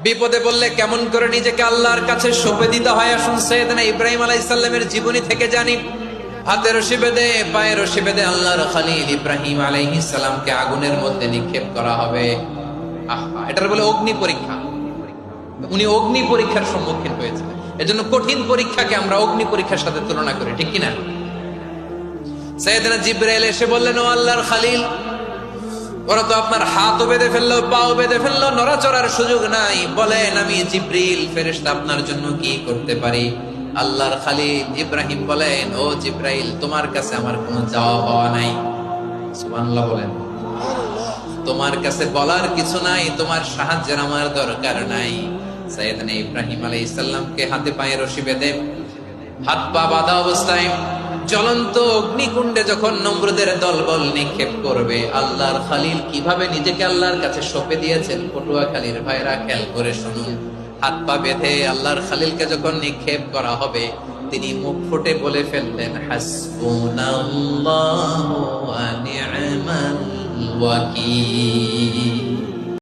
বিপদে বললে কেমন করে নিজেকে আল্লাহর কাছে সঁপে দিতে হয়, আসুন সাইয়েদনা ইব্রাহিম আলাইহিস সালামের জীবনী থেকে জানি। হাতে রশি বেঁধে পায়ে রশি বেঁধে আল্লাহর খলিল ইব্রাহিম আলাইহিস সালামকে আগুনের মধ্যে নিক্ষেপ করা হবে। আহা, এটার বলে অগ্নি পরীক্ষা। উনি অগ্নি পরীক্ষার সম্মুখীন হয়েছিলেন। এজন্য কঠিন পরীক্ষাকে আমরা অগ্নি পরীক্ষার সাথে তুলনা করি, ঠিক কিনা? সাইয়েদনা জিবরাইল এসে বললেন, ও আল্লাহর খলিল, ওরা তো আপনার হাতও বেঁধে ফেললো, পাও বেঁধে ফেললো, নড়াচড়ার সুযোগ নাই, বলেন আমি জিবরিল ফেরেশতা আপনার জন্য কি করতে পারি? আল্লাহর খলিল ইব্রাহিম বলেন, ও জিবরাইল, তোমার কাছে আমার কোনো চাওয়া পাওয়া নাই। সুবহানাল্লাহ বলেন। তোমার কাছে বলার কিছু নাই, তোমার সাহায্যের আমার দরকার নাই। সাইয়েদনা ইব্রাহিম আলাইহিস সালামকে হাতে পায়ে রশি বেঁধে হাত পা বাঁধা অবস্থায় জ্বলন্ত অগ্নিকুণ্ডে যখন নমরুদের দলবল নিক্ষেপ করবে, আল্লাহর খলিল কিভাবে নিজেকে আল্লাহর কাছে সঁপে দিয়েছেন, পটুয়াখালীর ভাইরা খেয়াল করে শুনুন। হাত পা বেঁধে আল্লাহর খলিলকে যখন নিক্ষেপ করা হবে, তিনি মুখ ফুটে বলে ফেললেন, হাসবুনাল্লাহু ওয়া নি'মাল ওয়াকিল।